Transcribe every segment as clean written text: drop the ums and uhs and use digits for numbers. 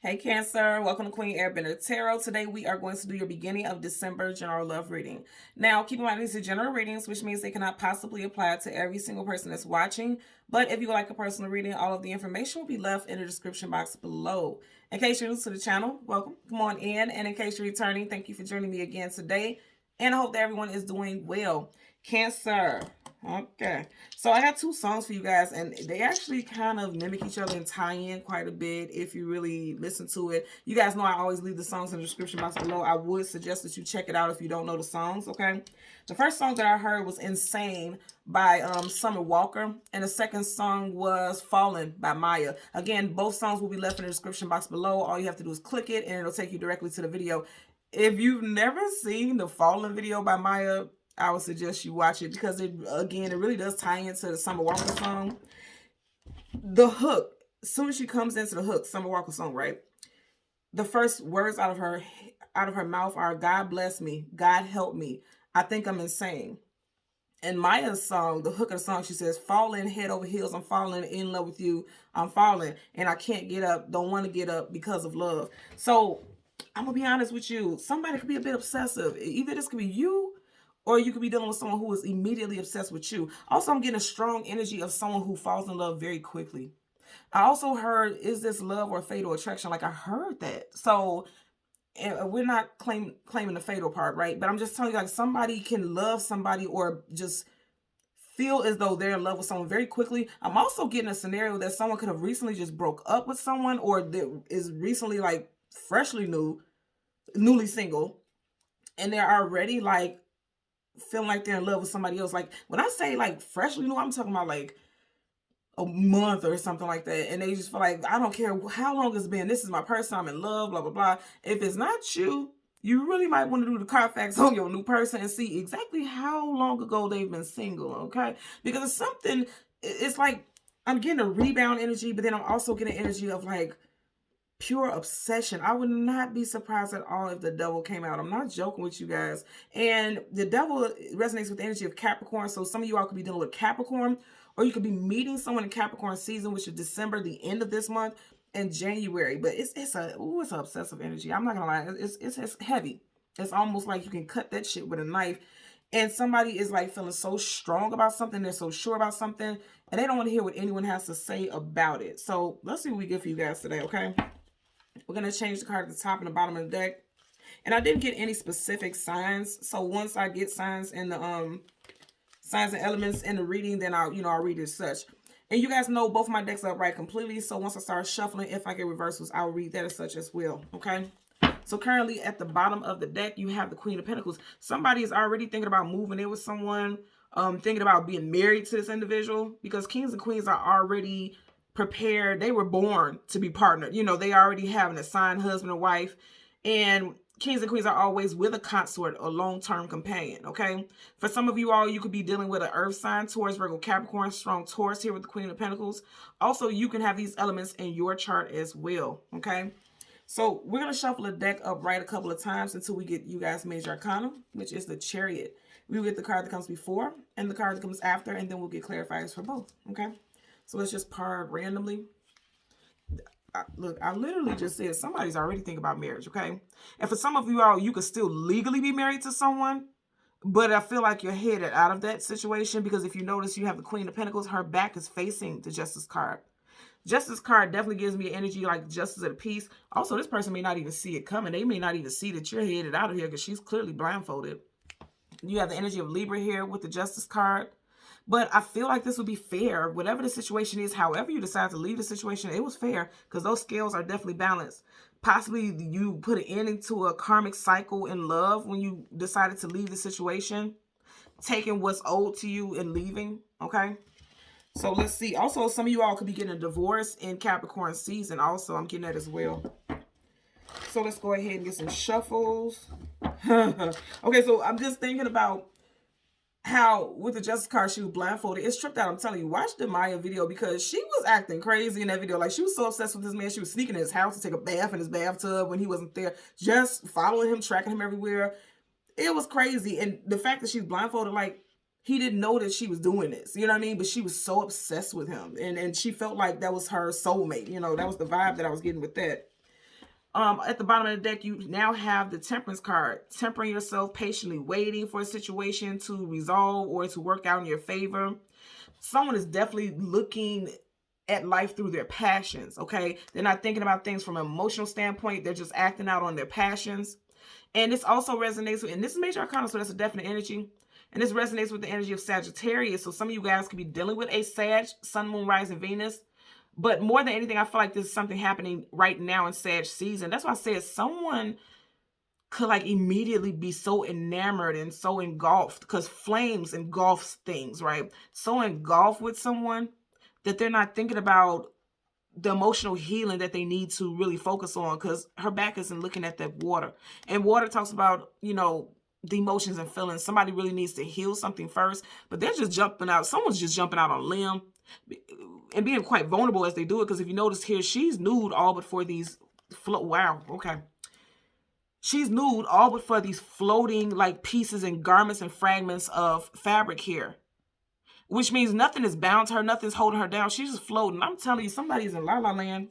Hey Cancer, welcome to Queen Airbender Tarot. Today we are going to do your beginning of December general love reading. Now keep in mind these are general readings, which means they cannot possibly apply to every single person that's watching. But if you would like a personal reading, all of the information will be left in the description box below. In case you're new to the channel, welcome, come on in. And in case you're returning, thank you for joining me again today. And I hope that everyone is doing well. Cancer. Okay, so I got two songs for you guys, and they actually kind of mimic each other and tie in quite a bit if you really listen to it. You guys know I always leave the songs in the description box below. I would suggest that you check it out if you don't know the songs, okay? The first song that I heard was Insane by Summer Walker, and the second song was Fallen by Maya. Again, both songs will be left in the description box below. All you have to do is click it, and it'll take you directly to the video. If you've never seen the Fallen video by Maya, I would suggest you watch it because it really does tie into the Summer Walker song. The hook, as soon as she comes into the hook, Summer Walker song, right? The first words out of her mouth are "God bless me, God help me, I think I'm insane." In Maya's song, the hook of the song, she says, "Falling head over heels, I'm falling in love with you, I'm falling, and I can't get up, don't want to get up because of love." So I'm gonna be honest with you, somebody could be a bit obsessive. Either this could be you, or you could be dealing with someone who is immediately obsessed with you. Also, I'm getting a strong energy of someone who falls in love very quickly. I also heard, is this love or fatal attraction? Like, I heard that. So we're not claiming the fatal part, right? But I'm just telling you, like, somebody can love somebody or just feel as though they're in love with someone very quickly. I'm also getting a scenario that someone could have recently just broke up with someone, or that is recently, like, freshly newly single, and they're already, like, feeling like they're in love with somebody else. Like, when I say like freshly new, I'm talking about like a month or something like that, and they just feel like, I don't care how long it's been, this is my person, I'm in love, blah blah blah. If it's not you, you really might want to do the Carfax on your new person and see exactly how long ago they've been single, okay? Because it's something, it's like I'm getting a rebound energy, but then I'm also getting energy of like pure obsession. I would not be surprised at all if the devil came out. I'm not joking with you guys. And the devil resonates with the energy of Capricorn. So some of you all could be dealing with Capricorn, or you could be meeting someone in Capricorn season, which is December, the end of this month, and January. But it's an obsessive energy. I'm not gonna lie. It's heavy. It's almost like you can cut that shit with a knife. And somebody is like feeling so strong about something, they're so sure about something, and they don't want to hear what anyone has to say about it. So let's see what we get for you guys today, okay? We're going to change the card at the top and the bottom of the deck. And I didn't get any specific signs. So once I get signs in the signs and elements in the reading, then I'll read it as such. And you guys know both of my decks are upright completely. So once I start shuffling, if I get reversals, I'll read that as such as well. Okay. So currently at the bottom of the deck, you have the Queen of Pentacles. Somebody is already thinking about moving in with someone, thinking about being married to this individual, because kings and queens are already prepared. They were born to be partnered. You know, they already have an assigned husband or wife, and kings and queens are always with a consort or long-term companion, okay? For some of you all, you could be dealing with an earth sign, Taurus, Virgo, Capricorn, strong Taurus here with the Queen of Pentacles. Also, you can have these elements in your chart as well, okay? So we're going to shuffle the deck upright a couple of times until we get you guys major arcana, which is the Chariot. We will get the card that comes before and the card that comes after, and then we'll get clarifiers for both, okay? So let's just par randomly. Look, I literally just said somebody's already thinking about marriage, okay? And for some of you all, you could still legally be married to someone, but I feel like you're headed out of that situation, because if you notice, you have the Queen of Pentacles. Her back is facing the Justice card. Justice card definitely gives me energy like justice at peace. Also, this person may not even see it coming. They may not even see that you're headed out of here because she's clearly blindfolded. You have the energy of Libra here with the Justice card. But I feel like this would be fair. Whatever the situation is, however you decide to leave the situation, it was fair because those scales are definitely balanced. Possibly you put an end into a karmic cycle in love when you decided to leave the situation, taking what's owed to you and leaving, okay? So let's see. Also, some of you all could be getting a divorce in Capricorn season. Also, I'm getting that as well. So let's go ahead and get some shuffles. Okay, so I'm just thinking about how with the Justice card she was blindfolded. It's tripped out. I'm telling you, watch the Maya video, because she was acting crazy in that video. Like, she was so obsessed with this man. She was sneaking in his house to take a bath in his bathtub when he wasn't there, just following him, tracking him everywhere. It was crazy. And the fact that she's blindfolded, like, he didn't know that she was doing this, you know what I mean? But she was so obsessed with him, and she felt like that was her soulmate. You know, that was the vibe that I was getting with that. At the bottom of the deck, you now have the Temperance card. Tempering yourself, patiently waiting for a situation to resolve or to work out in your favor. Someone is definitely looking at life through their passions, okay? They're not thinking about things from an emotional standpoint. They're just acting out on their passions. And this also resonates with, and this is major arcana, so that's a definite energy. And this resonates with the energy of Sagittarius. So some of you guys could be dealing with a Sag, Sun, Moon, Rising, Venus. But more than anything, I feel like this is something happening right now in Sag season. That's why I said someone could like immediately be so enamored and so engulfed, because flames engulfs things, right? So engulfed with someone that they're not thinking about the emotional healing that they need to really focus on, because her back isn't looking at that water. And water talks about, you know, the emotions and feelings. Somebody really needs to heal something first, but they're just jumping out. Someone's just jumping out on a limb and being quite vulnerable as they do it. Because if you notice here, she's nude all but for these wow, okay. She's nude all but for these floating like pieces and garments and fragments of fabric here, which means nothing is bound to her, nothing's holding her down. She's just floating. I'm telling you, somebody's in La La Land.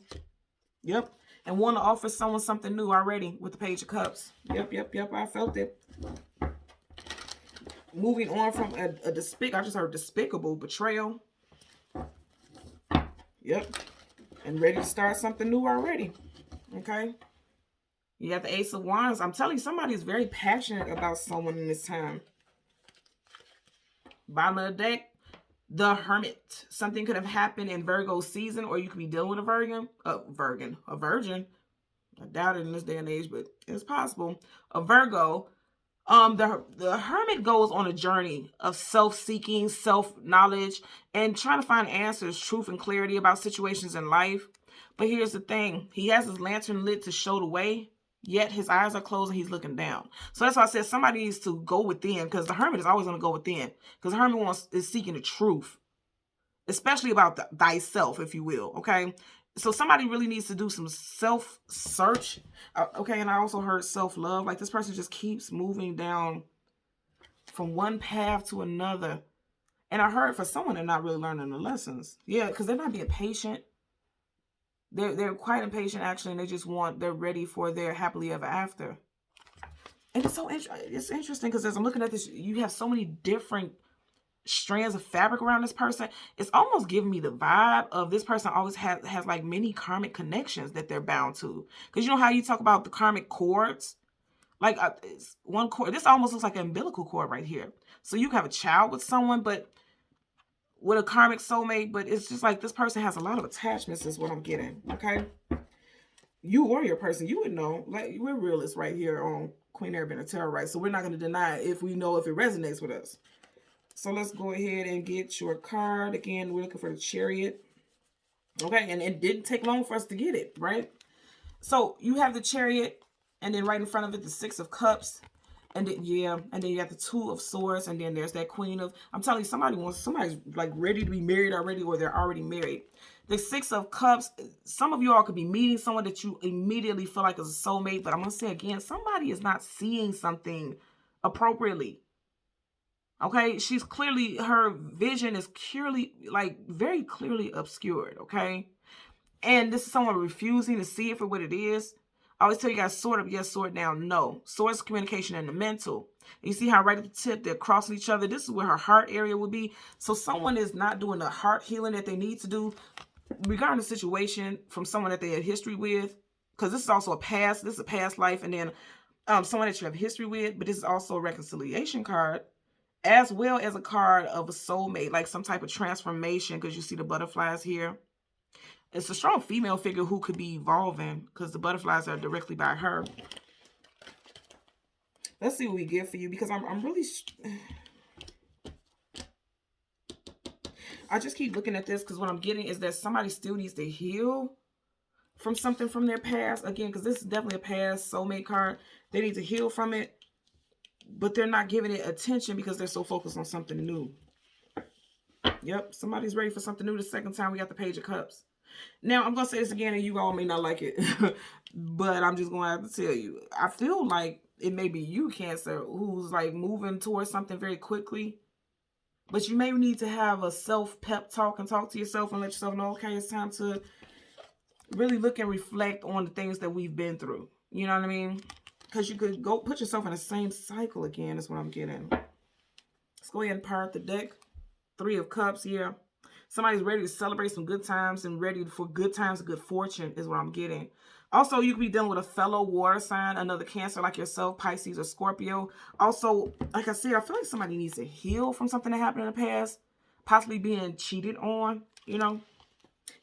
Yep. And want to offer someone something new already with the Page of Cups. Yep. I felt it. Moving on from I just heard despicable betrayal. Yep. And ready to start something new already. Okay. You got the Ace of Wands. I'm telling you, somebody's very passionate about someone in this time. Bottom of the deck, the Hermit. Something could have happened in Virgo season, or you could be dealing with a virgin. I doubt it in this day and age, but it's possible. A Virgo. The Hermit goes on a journey of self-seeking, self-knowledge, and trying to find answers, truth, and clarity about situations in life. But here's the thing. He has his lantern lit to show the way, yet his eyes are closed and he's looking down. So that's why I said somebody needs to go within, because the Hermit is always going to go within. Because the Hermit is seeking the truth, especially about thyself, if you will, okay? So somebody really needs to do some self-search, okay? And I also heard self-love. Like, this person just keeps moving down from one path to another. And I heard for someone, they're not really learning the lessons. Yeah, because they're not being patient. They're quite impatient, actually, and they're ready for their happily ever after. And it's interesting, because as I'm looking at this, you have so many different strands of fabric around this person. It's almost giving me the vibe of this person always has like many karmic connections that they're bound to. Because you know how you talk about the karmic cords? Like one cord, this almost looks like an umbilical cord right here. So you have a child with someone, but with a karmic soulmate, but it's just like this person has a lot of attachments is what I'm getting, okay? You or your person, you would know. Like, we're realists right here on Queen Airbender Tarot, right? So we're not going to deny it if we know if it resonates with us. So let's go ahead and get your card. Again, we're looking for the Chariot. Okay, and it didn't take long for us to get it, right? So you have the Chariot, and then right in front of it, the Six of Cups. And then, yeah, and then you got the Two of Swords, and then there's that Queen of... I'm telling you, somebody's like ready to be married already, or they're already married. The Six of Cups, some of you all could be meeting someone that you immediately feel like is a soulmate, but I'm going to say again, somebody is not seeing something appropriately. Okay, she's clearly, her vision is clearly, like, very clearly obscured, okay? And this is someone refusing to see it for what it is. I always tell you guys, sword up, yes, sword down, no. Sword is communication and the mental. You see how right at the tip, they're crossing each other. This is where her heart area would be. So someone is not doing the heart healing that they need to do regarding the situation from someone that they had history with. Because this is also a past, this is a past life. And then someone that you have history with, but this is also a reconciliation card, as well as a card of a soulmate, like some type of transformation, because you see the butterflies here. It's a strong female figure who could be evolving, because the butterflies are directly by her. Let's see what we get for you, because I'm really... I just keep looking at this, because what I'm getting is that somebody still needs to heal from something from their past. Again, because this is definitely a past soulmate card. They need to heal from it, but they're not giving it attention because they're so focused on something new. Yep, somebody's ready for something new. The second time we got the Page of Cups. Now, I'm going to say this again, and you all may not like it, but I'm just going to have to tell you. I feel like it may be you, Cancer, who's like moving towards something very quickly, but you may need to have a self-pep talk and talk to yourself and let yourself know, okay, it's time to really look and reflect on the things that we've been through. You know what I mean? Because you could go put yourself in the same cycle again, is what I'm getting. Let's go ahead and part the deck. 3 of Cups, yeah. Somebody's ready to celebrate some good times and ready for good times and good fortune is what I'm getting. Also, you could be dealing with a fellow water sign, another Cancer like yourself, Pisces or Scorpio. Also, like I said, I feel like somebody needs to heal from something that happened in the past, possibly being cheated on, you know.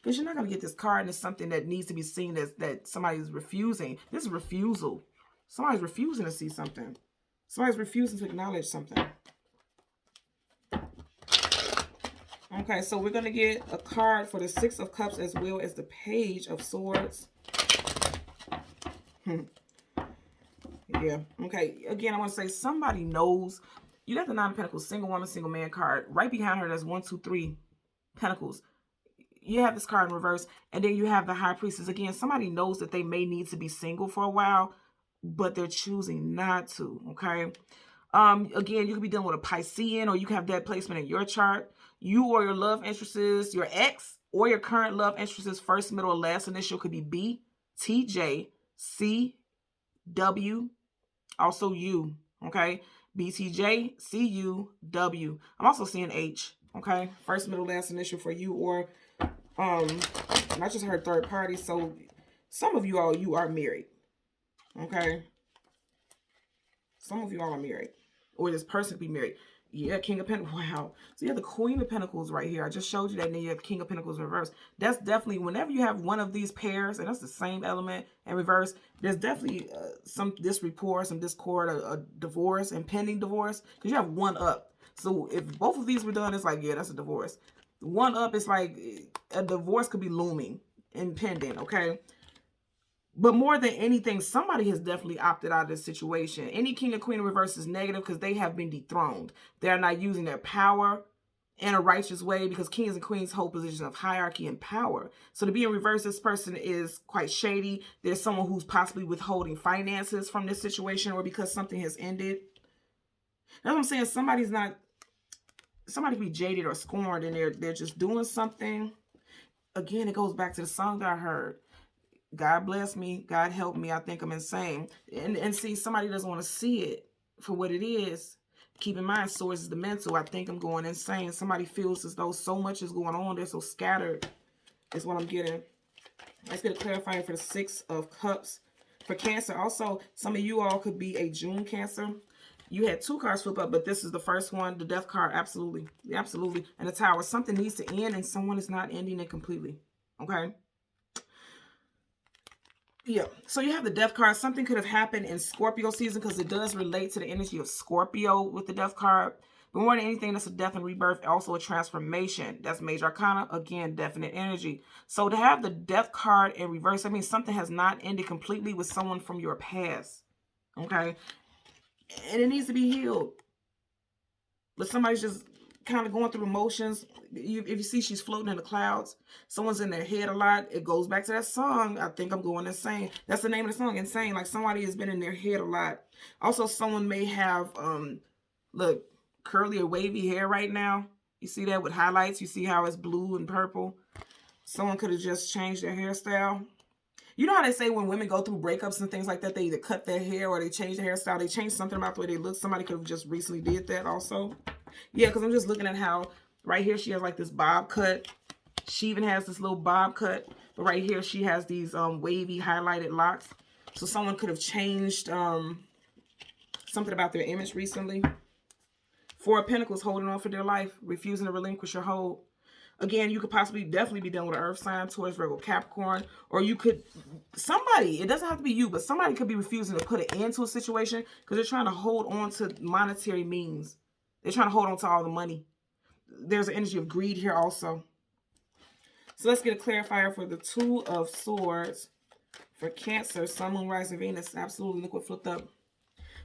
Because you're not going to get this card and it's something that needs to be seen as that somebody's refusing. This is refusal. Somebody's refusing to see something. Somebody's refusing to acknowledge something. Okay, so we're going to get a card for the 6 of Cups as well as the Page of Swords. Yeah, okay. Again, I want to say somebody knows. You got the 9 of Pentacles, single woman, single man card. Right behind her, there's 1, 2, 3 Pentacles. You have this card in reverse, and then you have the High Priestess. Again, somebody knows that they may need to be single for a while, but they're choosing not to, okay? Again, you could be dealing with a Piscean, or you can have that placement in your chart. You or your love interests, your ex or your current love interests, first, middle, or last initial could be B, T, J, C, W, also U, okay? B, T, J, C, U, W. I'm also seeing H, okay? First, middle, last initial for you, or I just heard third party. So some of you all, you are married, okay? Some of you all are married, or this person could be married. Yeah, King of Pentacles. Wow. So you have the Queen of Pentacles right here. I just showed you that, and then you have King of Pentacles reverse. That's definitely, whenever you have one of these pairs, and that's the same element in reverse, there's definitely some disrapport, some discord, a divorce, impending divorce, because you have 1 up. So if both of these were done, it's like, yeah, that's a divorce. 1 up, it's like a divorce could be looming, impending, okay? But more than anything, somebody has definitely opted out of this situation. Any King or Queen in reverse is negative because they have been dethroned. They are not using their power in a righteous way, because kings and queens hold positions of hierarchy and power. So to be in reverse, this person is quite shady. There's someone who's possibly withholding finances from this situation, or because something has ended. That's what I'm saying. Somebody could be jaded or scorned, and they're just doing something. Again, it goes back to the song that I heard. God bless me. God help me. I think I'm insane. And see, somebody doesn't want to see it for what it is. Keep in mind, source is the mental. I think I'm going insane. Somebody feels as though so much is going on. They're so scattered is what I'm getting. Let's get a clarifying for the 6 of Cups. For Cancer, also, some of you all could be a June Cancer. You had 2 cards flip up, but this is the first one. The Death card, absolutely. Absolutely. And the Tower. Something needs to end, and someone is not ending it completely. Okay? Yeah, so you have the Death card. Something could have happened in Scorpio season, because it does relate to the energy of Scorpio with the Death card. But more than anything, that's a death and rebirth, also a transformation. That's Major Arcana, again, definite energy. So to have the Death card in reverse, that means something has not ended completely with someone from your past. Okay? And it needs to be healed. But somebody's just kind of going through emotions. If you see she's floating in the clouds, someone's in their head a lot. It goes back to that song, I Think I'm Going Insane. That's the name of the song, Insane. Like somebody has been in their head a lot. Also, someone may have, look, curly or wavy hair right now. You see that with highlights? You see how it's blue and purple? Someone could have just changed their hairstyle. You know how they say when women go through breakups and things like that, they either cut their hair or they change their hairstyle. They change something about the way they look. Somebody could have just recently did that also. Yeah, because I'm just looking at how right here she has like this bob cut. She even has this little bob cut. But right here she has these wavy highlighted locks. So someone could have changed something about their image recently. 4 of Pentacles, holding on for their life, refusing to relinquish your hold. Again, you could possibly definitely be dealing with an earth sign, Taurus, Virgo, Capricorn, or you could, somebody, it doesn't have to be you, but somebody could be refusing to put an end to a situation because they're trying to hold on to monetary means. They're trying to hold on to all the money. There's an energy of greed here also. So let's get a clarifier for the 2 of Swords for Cancer, Sun, Moon, Rising, Venus. Absolutely, look what flipped up.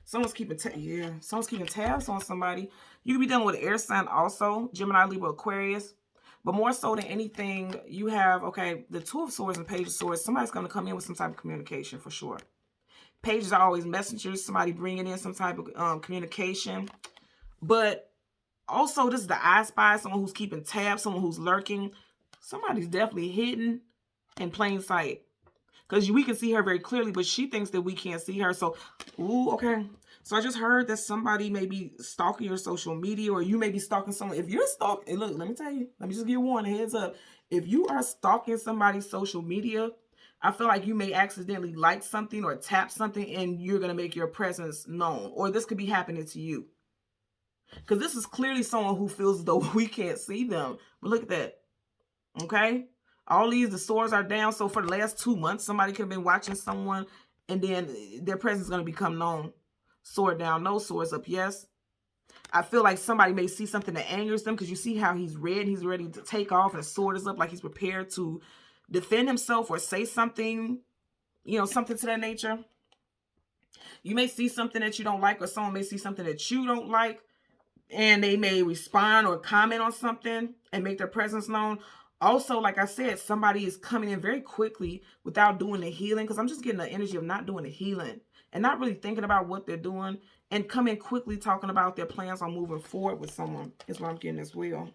Someone's keeping tabs on somebody. You could be dealing with an air sign also, Gemini, Libra, Aquarius. But more so than anything, you have, okay, the 2 of Swords and Page of Swords. Somebody's going to come in with some type of communication for sure. Pages are always messengers. Somebody bringing in some type of communication. But also, this is the I Spy, someone who's keeping tabs, someone who's lurking. Somebody's definitely hidden in plain sight. Because we can see her very clearly, but she thinks that we can't see her. So, ooh, okay. So I just heard that somebody may be stalking your social media, or you may be stalking someone. If you're stalking, look, let me tell you, let me just give one heads up. If you are stalking somebody's social media, I feel like you may accidentally like something or tap something, and you're going to make your presence known. Or this could be happening to you. Because this is clearly someone who feels as though we can't see them. But look at that. Okay? All these, the swords are down. So for the last 2 months, somebody could have been watching someone, and then their presence is going to become known. Sword down, no, swords up, yes. I feel like somebody may see something that angers them, because you see how he's red. He's ready to take off, and the sword is up, like he's prepared to defend himself or say something, you know, something to that nature. You may see something that you don't like, or someone may see something that you don't like, and they may respond or comment on something and make their presence known. Also, like I said, somebody is coming in very quickly without doing the healing, because I'm just getting the energy of not doing the healing and not really thinking about what they're doing, and come in quickly talking about their plans on moving forward with someone is what I'm getting as well.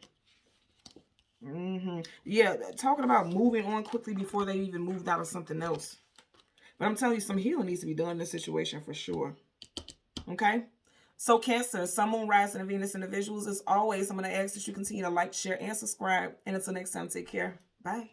Yeah, talking about moving on quickly before they even moved out of something else. But I'm telling you, some healing needs to be done in this situation for sure. Okay? So Cancer, Sun, Moon, Rising, and Venus individuals, as always, I'm going to ask that you continue to like, share, and subscribe. And until next time, take care. Bye.